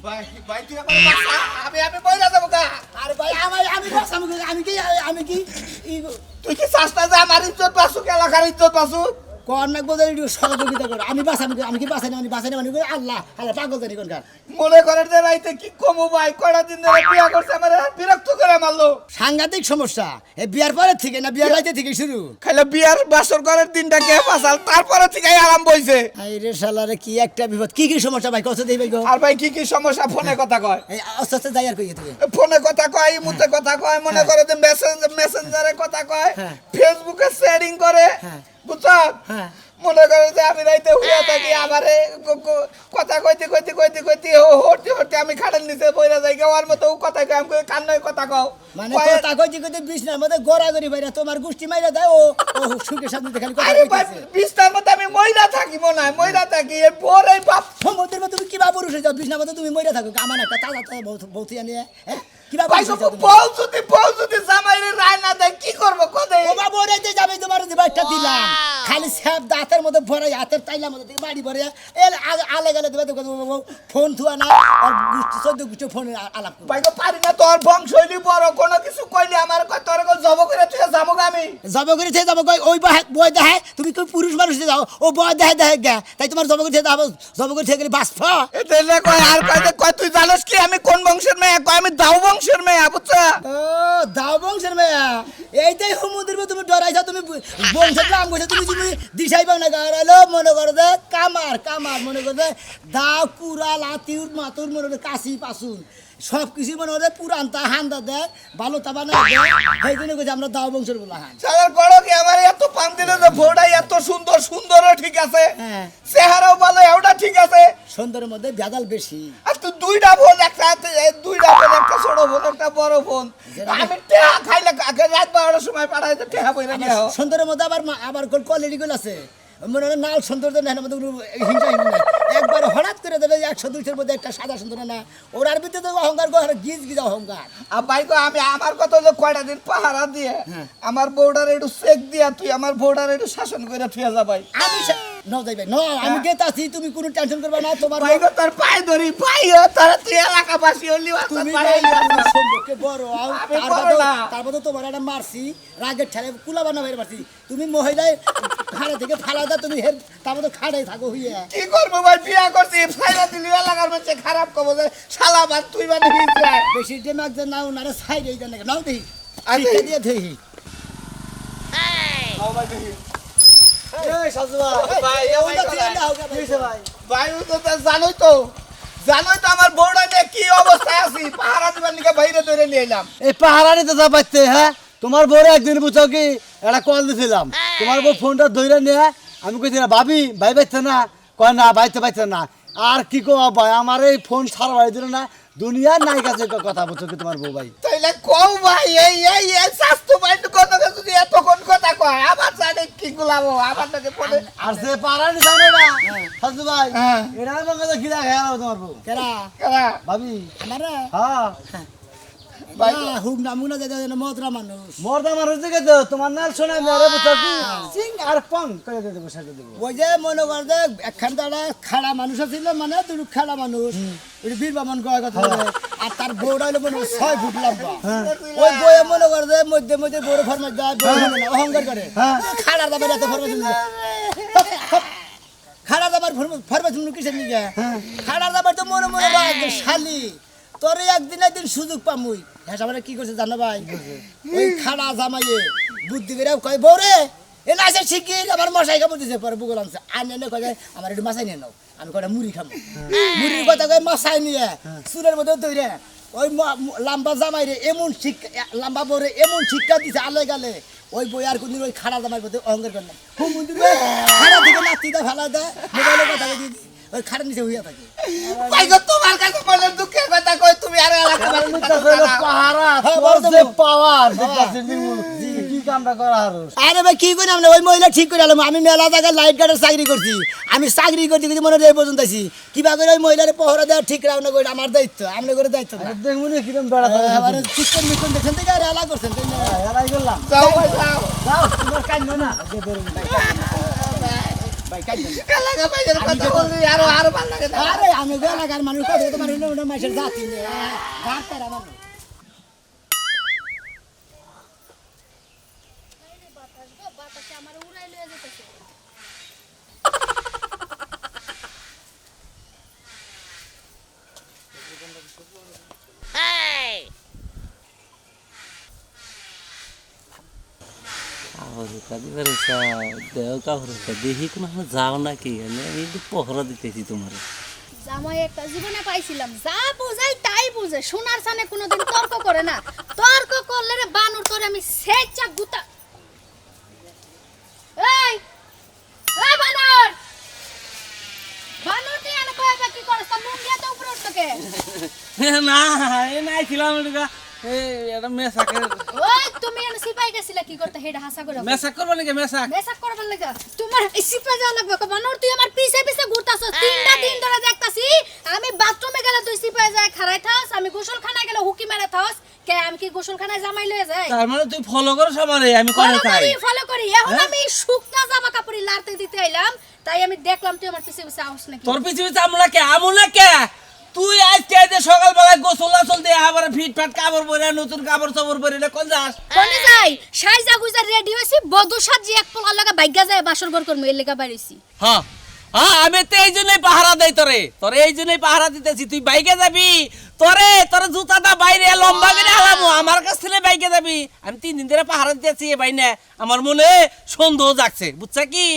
ভাই ভাই তুই আমার বাসা আমি বইরা যাব কা আরে ভাই আমি বাস আমি কি তুই কি চাস্তা যে আমার ইজ্জত পাসু এলাকার ইজ্জত পাসু কর্নাক বদলে একটু সহযোগিতা করো আমি বাস আমি কি বাসাই না মানে আল্লাহ পাগল জানি কোনকার মনে করেন যে রাইতে কি কমু ভাই কয়টা দিন ধরে বিয়া করছে আমার বিরক্ত করে মারলো সাংঘাতিক সমস্যা এই বিয়ার পরে থেকে না বিয়ার রাইতে থেকে শুরু খাইলে বিয়ার বাসর করার দিনটা কে পাসাল তারপরে থেকে আরাম বইছে এই রে শালারে কি একটা বিপদ কি সমস্যা ভাই কত দেই ভাই গো আর ভাই কি সমস্যা ফোনে কথা কয় এই আস্তে আস্তে যাই আর কই তুমি ফোনে কথা কয় ইমুতে কথা কয় মনে করে যে মেসেঞ্জারে কথা কয় হ্যাঁ। ফেসবুকে শেয়ারিং করে হ্যাঁ। বুঝছো হ্যাঁ মনে করে যে আমি রাইতে হুয়া থাকি আমারে কথা কইতে হতে আমি খাটের নিচে বইরা যাই ওর মতো কথা কয় আমি কান্নায় কথা কও মানে কথা কইতে বিছনার মধ্যে গড়াগড়ি বাইরা তোমার গুষ্টি মাইরা দেয় ও সুখে শান্তিতে খালি কথা আরে ভাই কইতেছে বিছনার মধ্যে আমি মইরা থাকি মনে হয় মইরা থাকি এর পরে বাপ সমুদ্রের মধ্যে তুমি কি বা পুরুষ হয়ে যাও বিছনার মধ্যে তুমি মইরা থাকো আমার একটা তাজা বউতিয়া নিয়ে হ্যাঁ কি বা ভাই পুরুষ হয়ে যাও তুমি? বউ যদি জামাইরে রায় না দেয় কি করবো কদে ও বাবা ওরাইতে যাবে তোমার দিবাইটা দিলাম খালি স্যাপ দাঁতের মধ্যে ভরে হাতের তাইলার মধ্যে থেকে বাড়ি ভরে এর আলে গেলে দেবে ফোন থুয়া না আর গুষ্টি 14 গুষ্টি ফোনে আলাপ করবে ভাই পারি না তোর বংশৈলী বড় কোনো কিছু কইলে আমার তোর জব করে তুই যাবো আমি জব করে থেকে যাবো ওই বয় দেখে তুমি কি পুরুষ মানুষ যাও ও বয় দেখে গা তাই তোমার জব করে থেকে যাবো জব করে থেকে গেলে বাঁচব এতে কয় আর কয় তুই জানোস কি আমি কোন বংশের মেয়ে কয় আমি দাও বংশের মেয়ে বুঝছো ও দাও বংশের মেয়া এইটাই সমুদ্রের তুমি ডরাইছো তুমি বংশের নাম কইছো তুমি দিশাই পাও না গাড়ালো মনে করো যে কামার মনে করো যে দাও কুড়া লাতিউর মাতুর মনে করো কাশি পাসুন সব কিছু মনে করো পুরানতা হান্দা দেয় ভালো তা বানা দেয় সেই জন্য কইছে আমরা দাও বংশের বলা হান সালার বড় কি আমার এত পান দিলে যে ভোটাই এত সুন্দরও ঠিক আছে হ্যাঁ চেহারাও ভালো ওটা ঠিক আছে সুন্দরের মধ্যে ভেজাল বেশি আর তুই দুইটা ফোন একটা একটা ছোট ফোন একটা বড় ফোন আমি টেহা খাইলে রাত 12টার সময় পাঠাইতে টেহা বইরা নিয়ে আও সুন্দরের মধ্যে আবার কোয়ালিটি গুলো আছে মনে হয় নাল সৌন্দর্য না মধ্যে হিংসা নাই একবার হঠাৎ করে দেবে 100-200 মধ্যে একটা সাদা সুন্দর না ওরার ভিতরে তো অহংকার করে গিজ অহংকার আর ভাই গো আমি আমার কত যে কয়টা দিন পাহারা দিয়ে আমার বউডার একটু চেক দিয়া তুই আমার বউডার একটু শাসন করে থুয়া যা ভাই আমি ন যাই ভাই ন আমি গেতাছি তুমি কোনো টেনশন করবে না তোমার ভাই গো তোর পায়ে ধরি পাইও তোর তুই এলাকাবাসী হলি তুমি সম্পর্কে বড় তারপর তো তোমার একটা মারছি রাগের ঠেলে কুলা বানা বাইরে মারছি তুমি মহিলায় খাড়া থেকে ফালা দা তুমি তারপর তো খাড়াই থাকো হইয়া কি করবো ভাই বিয়া করছি ফাইলা দিলি এলাকার মধ্যে খারাপ কব যে শালা বাদ তুই মানে হিজরা বেশি ডেমাক যে নাও না সাইড এই জানা নাও দেই আচ্ছা। শিক্ষা দিয়ে দেই নাও ভাই দেখি এই সাজু ভাই ওটা দিয়ে দাও গে ভাই ভাই ভাই ও তো জানোই তো আমার বউটা নিয়ে কি অবস্থায় আছি পাহারা দিবার লিগে বাইরে ধরে নিয়ে এলাম এই পাহারা নিতে যা পাইতে হ্যাঁ তোমার বউরে একদিন বুঝছো কি একটা কল দিছিলাম তোমার বউ ফোনটা ধরে নিয়ে আমি কইছিলাম ভাবি ভাই পাইছে না কয় না পাইছে না আর কি কো ভাই আমার এই ফোন সারা বাড়ি দিল না দুনিয়ার নাই কাছে কথা বলছো কি তোমার বউ ভাই তাইলে কও ভাই এই স্বাস্থ্য ভাই কত যদি এতক্ষণ কথা কয় আমার সাথে কি গুলাবো আমার নাকি পড়ে আর সে পাহারা নি জানে না সাজু ভাই হ্যাঁ। এটা আমাকে ঘিরা খেয়ে তোমার বউ কেরা কারা ভাবি আমারে হ্যাঁ ভাই না হুক না মুনা দাদা মদরা মানুষ মর্দা মানুষ দিকে তো তোমার নাল শোনা মেরে বুঝছো কি সিং আর পং করে দিতে বসে দেবো ওই যে মনে কর যে একখান তারা খাড়া মানুষ ছিল মানে দুটো খাড়া মানুষ ওই বীর বামন কয় কথা বলে। আর তার বউটা হলো মনে হয় 6 ফুট লম্বা ওই বইয়ে মনে করে যে মধ্যে মধ্যে বড় ফরমাস দেয় বউ মানে না, অহংকার করে খাড়া দাবার এত ফরমাস দিলে খাড়া দাবার ফরমাস কিসের নিয়ে খাড়া দাবার তো মনে মনে হয় শালি তোর একদিন সুযোগ পামুই হ্যাঁ সবাই কি করছে জানো ভাই ওই খাড়া জামাইয়ে বুদ্ধি করে কয় বউরে এ নাচে শিখি আমার মশাই খাবো দিছে পরে বুগল আনছে আনে কয় আমার একটু মাছাই নিয়ে নাও আমি কয়টা মুড়ি খাবো মুড়ির কথা কয় মশাই নিয়ে চুলের মধ্যে তৈরে ওই লাম্বা জামাই রে এমন শিক্ষা লাম্বা বউরে এমন শিক্ষা দিছে আলে গালে ওই বই আর কোনদিন ওই খাড়া জামাই প্রতি অহংকার করলাম খুব মন্দির খাড়া দিকে নাতিটা ফেলা দেয় মোবাইলের কথা দিয়ে ওই খাড়া নিচে হইয়া থাকে ভাই গো তোমার কাছে বলে দুঃখের কথা কই তুমি আর এলাকাবাসী পাহারা হ্যাঁ, তোর বলতো যে বল। পাওয়ার কি কামটা করা হারুস আরে ভাই কি করি আমরা ওই মহিলা ঠিক করে আলাম আমি মেলা জায়গায় লাইট গার্ডের চাকরি করছি আমি চাকরি করতে কিন্তু মনে হয় এই পর্যন্ত আছি কিবা করে ওই মহিলার পহরা দেওয়া ঠিক রাখনা করে আমার দায়িত্ব আমি করে দায়িত্ব না দেখুন কিরম বেড়া আবার চিকন মিকন দেখছেন থেকে আর এলা করছেন তাই না এরাই করলাম যাও ভাই যাও যাও তোমার কাজ না ভাই ভাই কাইছেন এলাকা বাইরের কথা বললি আরো ভালো লাগে না। আরে আমি এলাকার মানুষ কথা তোমার ওটা মাসের জাতি নেই ডাক্তার আমার বাতাসে আমার উড়াই লয়ে যেতেছে। দেখি কোনো যাও নাকি আমি একটু পহরা দিতেছি তোমার জামাই একটা জীবনে পাইছিলাম, যা বুঝাই তাই বুঝে, সোনার সামনে কোনোদিন তর্ক করে না। তর্ক করলে রে বানুর করে আমি সেচা গুতা। এই এই বানর, বানর তুই এনে কইবা কি করছ? তা মুখ দিয়ে তো উপরে উঠছকে। না এ নাই ছিলাম এটা মেসাকের ওই তুমি এনে সিপাই গেছিলা কি করতে? হেডা হাসা করে মেসাক করবো নাকি মেসাক মেসাক করবার লাগা তোমার এই সিপাই যাওয়া লাগবে। বানর তুই আমার পিছে পিছে ঘুরতাছস, 3টা দিন ধরে দেখতাছি। আমি বাথরুমে গেলে তুই সিপাই যায় খাড়াই থাস, আমি গোসলখানায় গেলে হুকি মেরে থাস। কে আমি কি গোসলখানায় জামাই লয়ে যাই? তার মানে তুই ফলো করো সবারে আমি করে চাই ফলো করি। এখন আমি শুকনা জামা কাপড় লাড়তে দিতে আইলাম, তাই আমি দেখলাম তুই আমার পিছে পিছে আউস নাকি। তোর পিছে পিছে আমলা কে আমলা কে তুই আজকে আইতে সকালবেলায় গোসল আসল দিয়ে আবার ফিটফাট কাপড় পরে নতুন কাপড় চাপড় পরে না কোন যাস কোনে যাই? সাইজা গুজা রেডি হইছি, বধূ সাজি এক পোলা লাগা বাইগা যায় বাসর ঘর করমু, এর লাগা বাইরেছি। হ্যাঁ হ্যাঁ আমি তো এই জন্যই পাহারা দেই তোরে এই জন্যই পাহারা দিতেছি। তুই বাইকে যাবি তোর জুতাটা বাইরে লম্বা করে হালামো আমার কাছ থেকে বাইকে যাবি। আমি 3 দিন ধরে পাহারা দিতেছি এ বাইনে আমার মনে সন্দেহ জাগছে বুঝছা কি।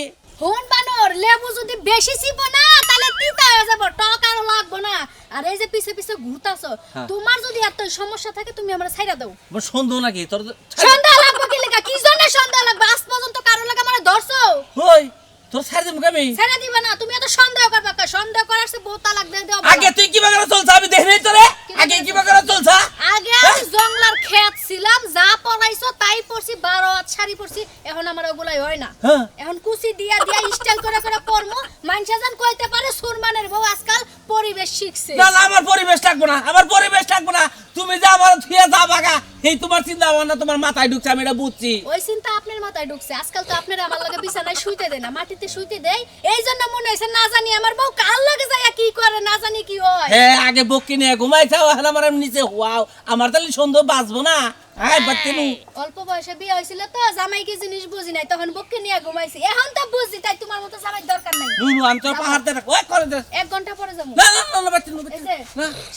হন বানর, লেবু যদি বেশি চিপো না তাহলে তিতা হয়ে যাব, টক আর লাগবো না। আর এই যে পিছে পিছে ঘুরতাছো, তোমার যদি এত সমস্যা থাকে তুমি আমরা ছাইরা দাও। আমার সন্দেহ নাকি তোর সন্দেহ লাগবে কি লাগা? কি জন্য সন্দেহ লাগবে? আজ পর্যন্ত কারো লাগা মানে ধরছো? হই তোর ছাড় দেব আমি ছেড়ে দিবে না, তুমি এত সন্দেহ করবা কা? সন্দেহ করার সে বহুত তালাক দিয়ে দাও। আগে তুই কি বাগারে চলছ আমি দেখি নাই তোরে আগে কি বাগারে চলছ আগে আমি জংলার খেত ছিলাম, যা পড়াইছো তাই পড়ছি, 12 হাত শাড়ি পড়ছি। এখন আমার ওগুলাই হয় না। হ্যাঁ। এখন কুচি দিয়া দিয়া স্টাইল করে করে করমু, মানুষে জান কইতে পারে সুরমানের বউ আজকাল পরিবেশ শিখছে। না না আমার পরিবেশ থাকবো না আমার পরিবেশ থাকবো না তুমি যা আমার থুয়া যা বাগা এই তোমার চিন্তা ভাবনা তোমার মাথায় ঢুকছে আমি এটা বুঝছি। ওই চিন্তা আপনার মাথায় ঢুকছে। আজকাল তো আপনারা আমার লগে বিছানায় শুইতে দেয় না, মাটিতে শুইতে দেয়। এই জন্য মনে হইছে না জানি আমার বউ কার লগে যায় কি করে, না জানি কি হয়। হ্যাঁ আগে বক্কি নিয়ে ঘুমাইছাও এখন আমার নিচে হুয়াও আমার তাহলে সন্দেহ বাঁচবো না। হ্যাঁ বাচ্চানু অল্প বয়সে বিয়ে হয়েছিল তো, জামাই কি জিনিস বুঝি নাই, তখন বউকে নিয়ে ঘুমাইছি। এখন তো বুঝি, তাই তোমার মতো জামাই দরকার নাই। নুনু আমি তোর পাহাড় দেখ ওই করে দে 1 ঘন্টা পরে যাবো। না না না বাচ্চানু এই যে,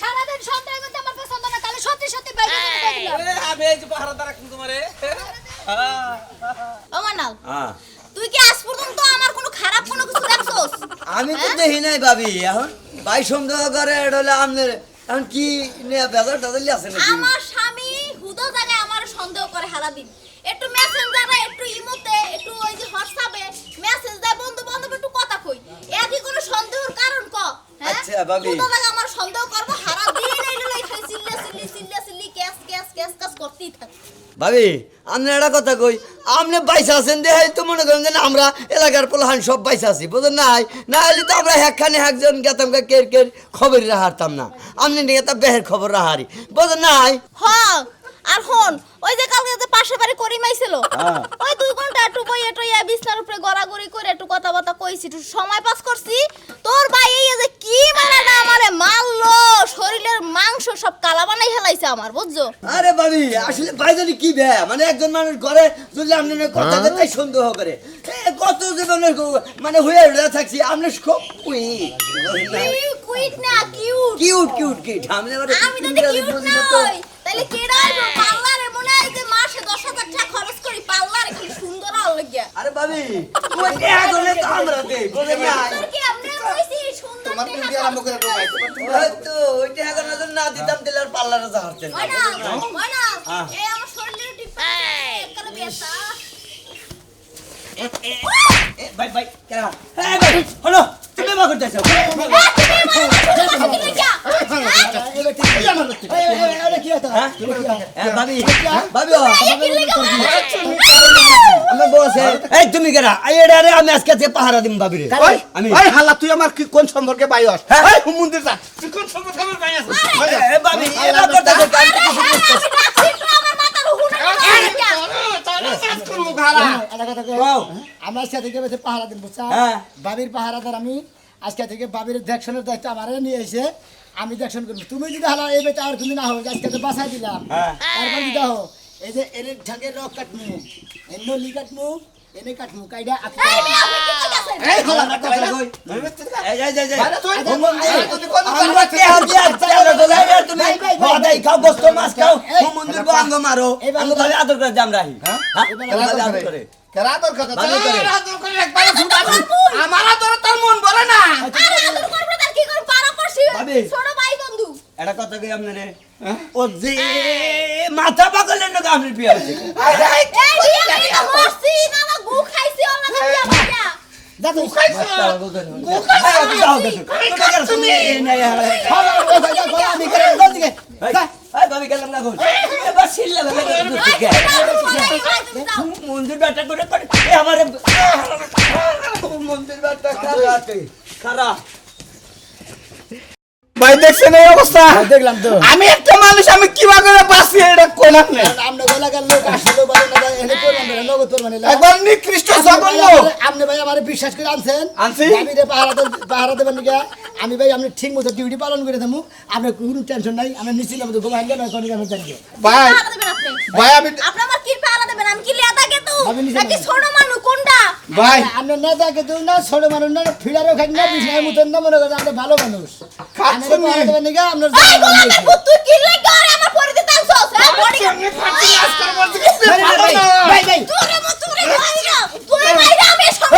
সারাদিন সন্দেহ করতে আমার পছন্দ না, তাহলে সত্যি সত্যি বাইরে যাবো দিলাম। আমি এই যে পাহাড় দ্বারা কিন্তু তোমারে ও মানাল তুই কি আজ পর্যন্ত আমার কোনো খারাপ কোনো কিছু দেখছস? আমি তো দেখি নাই ভাবি এখন ভাই সন্দেহ করে এটা হলে আপনার এখন কি নিয়ে বেজার টাজালি আছে নাকি আমার স্বামী হুদো জায়গায় আমার সন্দেহ করে সারাদিন। একটু মেসেঞ্জারে একটু ইমোতে একটু ওই যে হোয়াটসঅ্যাপে মেসেজ দেয় বন্ধু বান্ধব একটু কথা কই, এর কি কোনো সন্দেহের কারণ ক? আচ্ছা, ভাবি। হুদো জায়গায় আমার সন্দেহ করব সারাদিন এই খালি চিল্লা ক্যাস ক্যাস ক্যাস ক্যাস করতেই থাকে। ভাবি আপনি একটা কথা কই আপনি বাইসা আছেন দেখাই তো মনে করেন যে না, আমরা এলাকার পোলাহান সব বাইসা আছি বুঝলেন নাই না হলে তো আমরা একখানে একজন গেতাম কের কের খবর রাহারতাম না আপনি গেতাম বেহের খবর রাহারি বুঝলেন নাই। হ আর হন ওই যে কালকে যে পাশে বাড়ি করিমাইছিল ওই 2 ঘন্টা একটু বইয়ে টইয়া বিছনার উপরে গড়াগড়ি করে একটু কথাবার্তা কইছি, একটু সময় পাস করছি। তোর ভাই এই যে কি মানে না আমারে মারলো, শরীরের মাংস সব কালা বানাই ফেলাইছে আমার, বুঝছো? আরে ভাবি আসলে ভাইজানি কি বে মানে একজন মানুষ ঘরে যদি আপনি কথা তাই সন্দেহ করে কত জীবনের মানে হয়ে থাকছি আপনি খুব কুইট না কিউট। কিউট কিউট কিউট আমি তো কিউট নই, তাইলে কেডা পার্লারে মনে হয় যে মাসে 10,000 টাকা খরচ করি পার্লারে কি সুন্দর আর লাগিয়া। আরে ভাবি ওই টাকা গলে তো আমরা দেই বুঝেন না তোর কি আপনি কইছি সুন্দর তোমার তুমি দিয়ে আরম্ভ করে দাও ভাই। ওই তো ওই টাকা গলে তো না দিতাম দিলে আর পার্লারে যাওয়ারতেন ওই না এই আমার শরীরের টিপা করে বেতা। ভাই ভাই কেন এই ভাই হলো তুমি মা করতেছো ভাবি ভাবি আমি বলছে এই তুমি কেরা আরে আমি আজকে যে পাহারা দিম ভাবি রে ওই আমি ওই হাল্লা তুই আমার কি কোন সম্পর্কে বাইস? এই হুমুন্দির যা তুই কোন সম্পর্কে আমার বাইস? এ ভাবি এরা করতেছে কাম আমরা আজকে থেকে বেশি পাহারা দিন বুঝছা হ্যাঁ। বাবির পাহারাদার আমি আজকে থেকে বাবির দেখশনের দায়িত্ব আমার নিয়ে এসে আমি দেখশন করবো তুমি যদি হালা এই বেটা আর তুমি না হোক আজকে তো বাসায় দিলাম তারপর যদি হোক এই যে এর ঢাকে রক কাটমু এর নলি কাটমু এনে কাটমু কাইডা এই মেয়ে, আপনি কি কইতাছেন? এই হলা না বাইরে কই? এই যাই যাই যাই বাইরে তুই তুই কোন আমরা কে হাতে চালা দলাই আর তুমি ভাদাই খাও গোস্ত মাছ খাও মন্দির গো আঙ্গ মারো আঙ্গ ভাবে আদর করে জাম রাহি হ্যাঁ আদর করে কেরা তোর কথা ভালো করে। আদর করে একবার ফুটা আমার আদর তোর মন বলে না আরে আদর করবে তার কি করব? পারা করছি। ভাবি। ছোট ভাই বন্ধু। এটা কথা কই আপনারে ও যে মাথা পাগলের না আপনি বিয়া হইছে এই বিয়ে আমি তো মরছি, না না গু খাইছি ওলা না বিয়া ভাইয়া। দাদু তুমি আমি করে দাও দিকে ভাবি গেলাম না ঘর এবার শিল্লা মন্দির ব্যাটা করে করে আমার মন্দির ব্যাটা খারাপ ভাই দেখছেন এই অবস্থা দেখলাম তো আমি একটা মানুষ আমি কিভাবে বাঁচি এটা কোন আপনি আমরা গোলাকার লোক আসলে বলে না এনে করবেন না নগদ করবেন না একবার নিকৃষ্ট জঘন্য আপনি ভাই আমার বিশ্বাস করে আনছেন আনছি? আমি রে পাহারা দেবেন নাকি আমি ভাই আমি ঠিক মতো ডিউটি পালন করে দেবো আপনার কোনো টেনশন নাই আমি নিশ্চিত মতো ঘুমাই গেলে কোনো আমি জানি ভাই পাহারা দেবেন আপনি। ভাই আমি আপনি আমার কি পাহারা দেবেন? আমি কি লেদা গেতু? আমি নিচে নাকি নামি। ছোট মানুষ কোনটা? ভাই আপনি না দেখে তুই না ছোট মানুষ না ফিরারও খাই না বিছানার মতন না মনে করেন আপনি ভালো মানুষ আমি খাচ্ছেন পাহারা দেবেন নাকি আপনার এই গোলামে ভূত, তুই কি লাগা আরে আমার পরে দিতে আনছস? হ্যাঁ বডি আমি ফাঁসি আজকাল বলতে গেছি ভাই ভাই তোরে মতুরে ভাইরা তুই ভাইরা আমি সব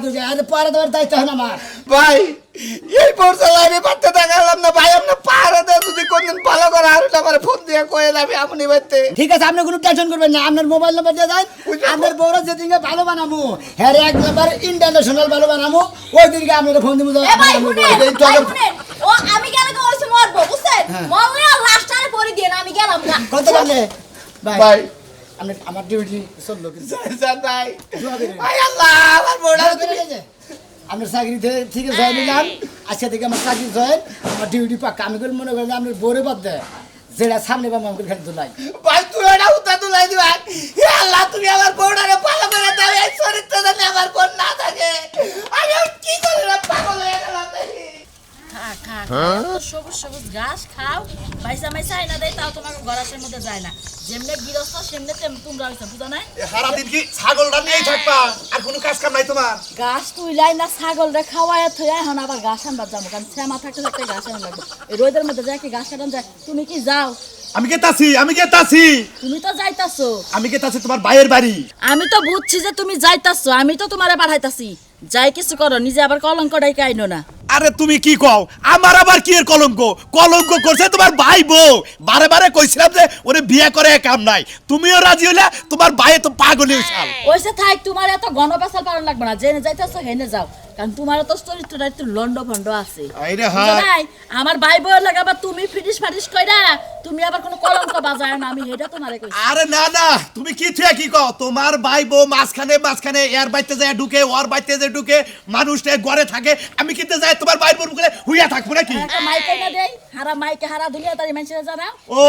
তুমি আরে পাহারা দেওয়ার দায়িত্ব হয় না আমার ভাই এই পর্যন্ত আমি পারতে দেখালাম না ভাই আপনি পাহাড়ে দিয়ে যদি কোনদিন ভালো করে আর আমার ফোন দিয়ে কয়ে আমি আপনি বাইতে ঠিক আছে আপনি কোনো টেনশন করবেন না আপনার মোবাইল নাম্বার দিয়ে দেন আপনার বউরা যেদিনকে ভালো বানামো হ্যাঁ এক নাম্বার ইন্টারন্যাশনাল ভালো বানামো ওই দিনকে আপনার ফোন দিব এ ভাই শুনেন, ভাই শুনেন, ও আমি গেলে তো ওইসে মরবো বুঝছেন মরলে আর লাস্টারে পরে দিয়ে না আমি গেলাম না কত লাগলে ভাই ভাই আপনি আমার ডিউটি চললো কিন্তু স্যার ভাই দোয়া করেন। ভাই আল্লাহ আমার বড় আপনার চাকরিতে ঠিক আছে জয়েন নিলাম আজকে থেকে আমার চাকরি জয়েন আমার ডিউটি পাক্কা আমি করে মনে করেন আপনার বোরে বাদ দেয় যেটা সামনে বা আমাকে খেলে তোলাই ভাই তুই এটা উত্তর তুলাই দিবা হে আল্লাহ তুমি আমার বউটারে ভালো করে দাও এই চরিত্র জানি আমার বোন না থাকে আমি আর কি করে পাগল হয়ে গেলাম দেখি খা সবুজ সবুজ ঘাস খাও পয়সা মাইসা আইনা দেয় তাও তোমাকে গড়াসের মধ্যে যায় না যেমনে গৃহস্থ সেমনে তোমরা হইছো বুঝো না সারাদিন কি ছাগলটা নিয়েই থাকবা আর কোনো কাজ কাম নাই তোমার ঘাস তুইলাই না ছাগল রে খাওয়ায় থইয়া এখন আবার ঘাস আনবার যাবো কারণ শ্যামা থাকতে থাকতে ঘাস আনা লাগবে এই রোদের মধ্যে যায় কি ঘাস কাটান যায় তুমি কি যাও আমি গেতাছি তুমি তো যাইতাছো আমি গেতাছি তোমার ভাইয়ের বাড়ি আমি তো বুঝছি যে তুমি যাইতাছো আমি তো তোমারে পাঠাইতাছি যাই কিছু করো নিজে আবার কলঙ্ক ডাইকে আইনো না আরে তুমি কি কও আমার আবার কি এর কলঙ্ক করছে তোমার ভাই বউ বারে বারে কইছিলাম যে ওরে বিয়ে করে কাম নাই তুমিও রাজি হইলা তোমার ভাই তো পাগল হইছাল ওইসে থাক তোমার এত গণপেশাল পালন লাগবে না জেনে যাইতাছো হেনে যাও কারণ তোমার তো চরিত্রটা একটু লন্ড ভন্ড আছে আইরে বুঝো হ্যাঁ নাই? আমার ভাই বউয়ের লাগে আবার তুমি ফিটিস ফাটিস কইরা তুমি আবার কোনো কলঙ্ক বাজায় না আমি হেটা তোমারে কইছি আরে না না তুমি কি থুয়া কি কও তোমার ভাই বউ মাঝখানে এর বাইতে যায় ঢুকে ওর বাইতে যায় ঢুকে মানুষটা ঘরে থাকে আমি কিতে যাই তোমার ভাই বউ মুখে হুইয়া থাকবো নাকি একটা মাইকে না দেই হারা মাইকে হারা দুনিয়া তারি মানুষের জানাও ও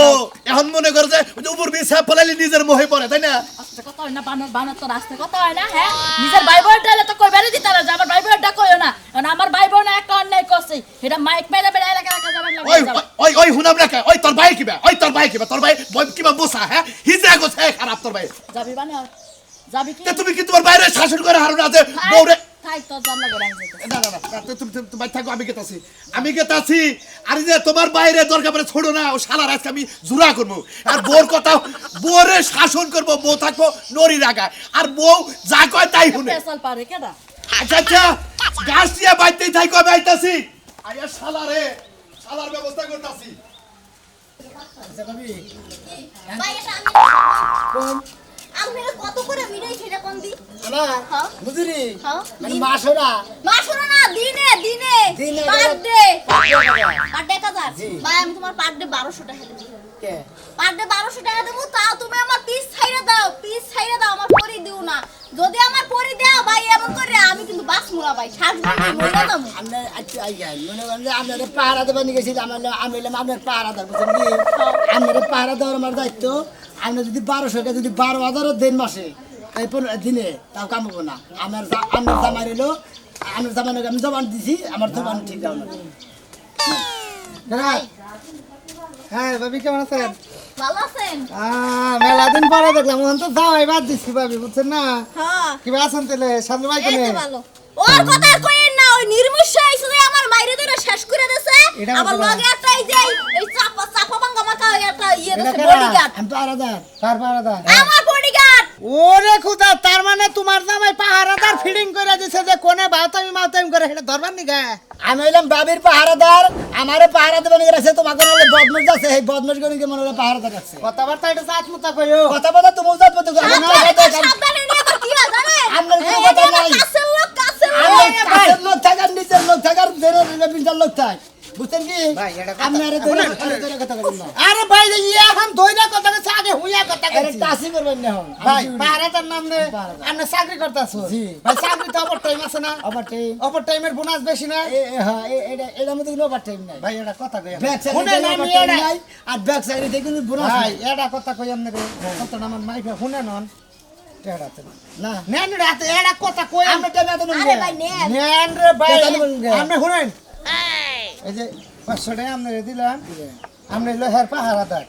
এখন মনে করে যে ওই যে উপর বিছা ফলাইলে নিজের মোহে পড়ে তাই না আস্তে কথা হয় না বানর তো রাস্তা কথা হয় না হ্যাঁ নিজের ভাই বোন ডালে তো কইবারে দিতা না যে আমার ভাই বোনটা কইও না কারণ আমার ভাই বোন একটা অন্যায় করছে এটা মাইক মেরে মেরে এলাকা এলাকা যাবেন ওই লাগবে ওই ওই হুনাম না ওই তোর ভাই কিবা তোর ভাই কিবা বসা হ্যাঁ হিজরা গোছে খারাপ তোর ভাই যাবি মানে যাবি কি তে তুমি কি তোমার বাইরে শাসন করে হারো না যে বউরে থাক তো জানলা করে আমি যাইতাছি। না না না তুমি তুমি থাকো আমি গেতাছি আর যে তোমার বাইরে দরকার পড়ে ছোড়ো না ও শালার আজকে আমি জুরা করবো আর বউর কথা বউরে শাসন করবো বউ থাকবো নরি রাখা আর বউ যা কয় তাই শুনে পেশাল পারে কেডা আচ্ছা আচ্ছা গাছ দিয়ে বাইতেই থাকো আমি আইতাছি আরে শালার ব্যবস্থা করতাছি ভাই এটা আমি কত করে মিলাই সেটা কোন দি হ্যাঁ। বুঝলি হ্যাঁ মানে মাসরা মাসুরা না দিনে দিনে পার ডে পার ডে জি। ভাই আমি তোমার পার ডে 1200 টাকা দেব কে পার ডে 1200 টাকা দেব তাও তুমি আমার পিস ছাইরা দাও আমার পরি দিও না যদি আমার পরি দাও ভাই এমন করে আমি কিন্তু বাস মুরা ভাই ছাড়বো না মরে দাও আমরা আচ্ছা আইয়া মনে করেন যে আপনাদের পাহারা দেবেন গেছি আমি হলাম আপনার পাহারা দেব বুঝলি আপনাদের পাহারা দেওয়ার আমার দায়িত্ব আপনি যদি 1200 টাকা যদি 12,000 দেন মাসে এই দিনে তাও কাম হবো না আমার জামাই এলো আমার জামাই আমি জবান দিছি আমার জবান ঠিক যাও না হ্যাঁ ভাবি কেমন আছেন ভালো আছেন? মেলা দিন পরে দেখলাম ওখান তো যাওয়াই বাদ দিচ্ছি ভাবি বুঝছেন না হ্যাঁ কিবা আছেন তাহলে সামনে ভাই এই কেনে তো ভালো। ওর কথা আর কইেন না, ওই নির্মুষ আইছে যে আমার মাইরে ধরে শেষ করে দেছে। এটা আবার কথা লগে একটা এই যে এই চাপা চাপা ভাঙা মাথা একটা ইয়ে এটা দেছে কেডা? বডিগার্ড। আমি তো আলাদা কার পাহারাদার আমার বডিগার্ড। ওরে খুদা তার মানে তোমার জামাই পাহারাদার ফিডিং করে দিছে যে কোনে মাতামি করে সেটা ধরবার নি গা আমি হইলাম বাবির পাহারাদার আমারে পাহারা দেবেন গেছে তোমাকে হলে বদমাশ আছে এই বদমাশ করে কি মনে হলো পাহারাদার আছে কথাবার্তা এটা জাত মুতা কইও কথা বলা তুমি উজাত পড়তে সাবধানে নিয়ে আবার কি হয় জানেন? আপনার কোনো এই কথা যে আমার নাই। কাছের লোক কাছের আমার লোক। কাছের লোক থাকার নিচের লোক থাকার বিশাল লোক থাক বুঝছেন কি ভাই, এটা কথা- আপনার কথা বলুন না আরে ভাই যে ইয়া এখন দইরা কথা কইছে আগে হুইয়া কথা আরে কইছে টাসি করবেন না হন ভাই পাহারাদার নাম নে পাহারাদার। আপনি চাকরি করতেছো জি। ভাই চাকরি তো ওভার টাইম আছে না আবার টাইম ওভার টাইমের বোনাস বেশি না হ্যাঁ এটা মধ্যে কোনো আবার টাইম নাই ভাই এটা কথা কই ব্যাক শুনেন সাইডে আমি টাইম এটা নাই আর ব্যাক সাইডে দেখুন বোনাস ভাই নাই এটা কথা কই আমনে রে কত না আমার মাইফা শুনেন নন টেড়াতে না নেন রাতে এটা কথা কই আমরা টাইম এত আরে ভাই নেন। নেন রে ভাই কথা বলুন গে। আপনি শুনেন এই যে 500 টাকা আমনে দিলাম আপনি হলো হের পাহারাদার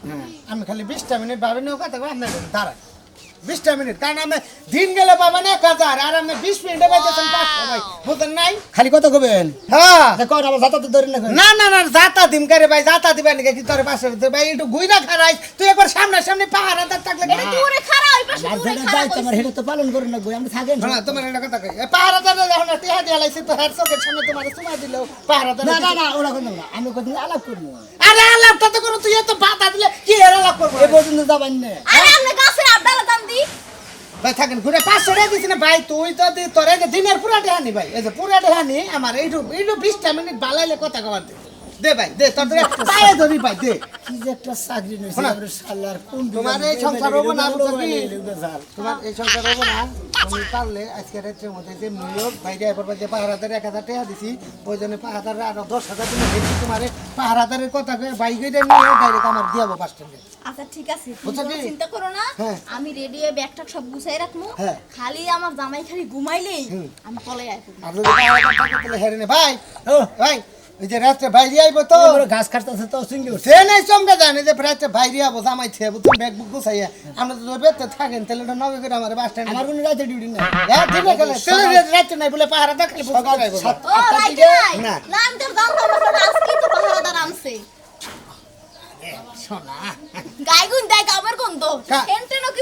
আমি খালি 20টা মিনিট ভাবেন কথা কই আপনি দাঁড়ান 20টা মিনিট কারণ আমি দিন গেলে পাবেন 1000 আর আপনি 20 মিনিটে পাইতেছেন 500 ভাই বুঝেন নাই খালি কত কবেন হ্যাঁ কোন আবার যাতা তো ধরে না না না না যাতা দিম করে ভাই যাতা দিবা নাকি কি তোর পাশে ভাই একটু গুইনা খারাই তুই একবার সামনে সামনে পাহারাদার থাকলে এটা দূরে খাড়া ওই পাশে আর দূরে যেটা খাড়া দায়িত্ব আমার সেটা তো পালন করুন না বই আমরা থাকেন না তোমার একটা কথা কই পাহারাদার যখন টিহা দিয়া লাইছে তো হেড চোখের সামনে তোমার সময় দিলো পাহারাদার না না না ওরা কোনো না আমি কোনদিন আলাপ করবো আরে আলাপটা তো করো তুই এত বাধা দিলে কি এর আলাপ করবো এ পর্যন্ত যাবেন না আরে আপনি গাছের আবডালা দাম দি। ভাই থাকেন ঘুরে 500 টাকা দিছিস না ভাই তুই তো তোর এই যে দিনের পুরা টেহানি ভাই এই যে পুরা টেহানি আমার এইটু 20টা মিনিট বালাইলে কথা কবার দে ভাই দে তোর পায়ে ধরি ভাই দে কি যে একটা চাকরি নইছে শোনা, আমরা শালার কোন তোমার এই সংসার হবো না বুঝছো কি? তোমার এই সংসার হবো না তুমি পারলে আজকে রাত্রের মধ্যে যে নিয়োগ বাইরে এবার যে পাহারাদার 1000 টাকা দিছি ওই জন্য পাহারাদার আরো 10,000 তুমি দেখছি তোমার পাহারাদারের কথা কয়ে বাইকে নিয়ে ডাইরেক্ট আমার দিয়াবো বাস স্ট্যান্ডে আচ্ছা ঠিক আছে তুমি বুঝছো কোনো কি? চিন্তা করো না। হ্যাঁ। আমি রেডি হয়ে ব্যাগটা সব গুছাই রাখবো। হ্যাঁ। খালি আমার জামাই খালি ঘুমাইলেই আমি পলে আইবো। আর যদি পাহারাদার থাকে তাহলে হেরে নে ভাই ও ভাই ওই যে রাত্রে বাইরে আইবো তো বড় ঘাস কাটতেছে তো সিঙ্গি উঠছে সে নাই চমকে জানে যে রাত্রে বাইরে আবো জামাই ছে বুঝছো ব্যাগ বুক গুছাইয়া আমরা তো বেতে থাকেন তাহলে এটা নবে করে আমার বাস স্ট্যান্ডে আমার কোনো রাতে ডিউটি না হ্যাঁ ঠিক আছে তাহলে রাত্রে নাই বলে পাহারাদার খালি বুঝতে পারবো ও আটটার রাইট দিকে- নাই। না। না আমি তো জানতাম না আজকে তো পাহারাদার আনছে। শোনা গাইগুন দেখ আমার গন্ধ। কা- এন্টেনো কি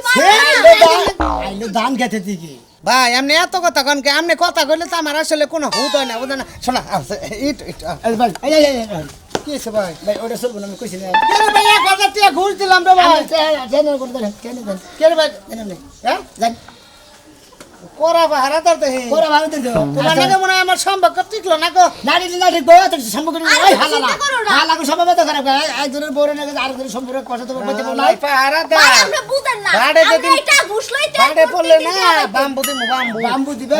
আইলো ধান খেতে দিকে ভাই আপনি এত কথা কন কে আপনি কথা কইলে তো আমার আসলে কোনো হুত হয় না বুঝেন না শোনা এই ভাই এই কি হয়েছে ভাই ভাই ওটা চলবো না আমি কইছি না কে রে ভাই 1000 টাকা ঘুষ দিলাম রে ভাই আমি জানেন করে দেন কেন দেন কে রে ভাই জানেন না হ্যাঁ জান কোরা পাহারাদার দেখি পরে ভালো দিন তো তোমার নাকি মনে হয় আমার সম্পর্ক টিকলো না গো নারী নারী বয় তো সম্পর্ক আরে ওই হালালা চিন্তা করো না। হালালা সম্পর্ক তো খারাপ একজনের বড় নাকি আরেকজনের সম্পর্ক কথা তো বলতে বলা ভাই পাহারাদার ভাই আমরা বুঝেন না। বাড়ে আমরা যেদিন- এটা ঘুষ লইতে বাড়ে পড়লে না বাম্বু দিমু বাম্বু বাম্বু দিবে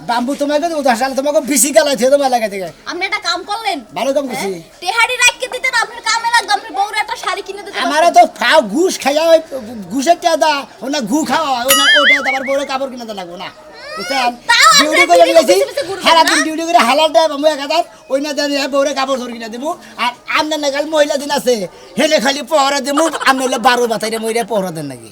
বাম্বু তোমাকে তো উদাহরণ তোমাকে বিসি গালা থেকে তোমার লাগা থেকে আপনি একটা কাম করলেন। ভালো কাম করছি তেহারি রাখকে দিতেন আপনার কামে লাগবে আপনি বউরে একটা শাড়ি কিনে দিতে আমারও তো খাও ঘুষ খাইয়া ওই ঘুষের টাদা ওনা ঘু খাওয়া ওনা ওটা আবার বড় কাপড় কিনে তো লাগবো না বুঝছেন তাও আপনার ডিউটি করে বিড়ি গেছি পিছে পিছে ঘুরবেন সারা না? দিন ডিউটি করে হালাল দেয় আমি একাদার ওই না দেয় বউরে কাপড় ধরে কিনে দেবো আর আপনার নাগাল মহিলা দিন আছে হেলে খালি পহরা দেবো আপনি হলে 12 বাতাইরে মহিলা পহরা দেন নাকি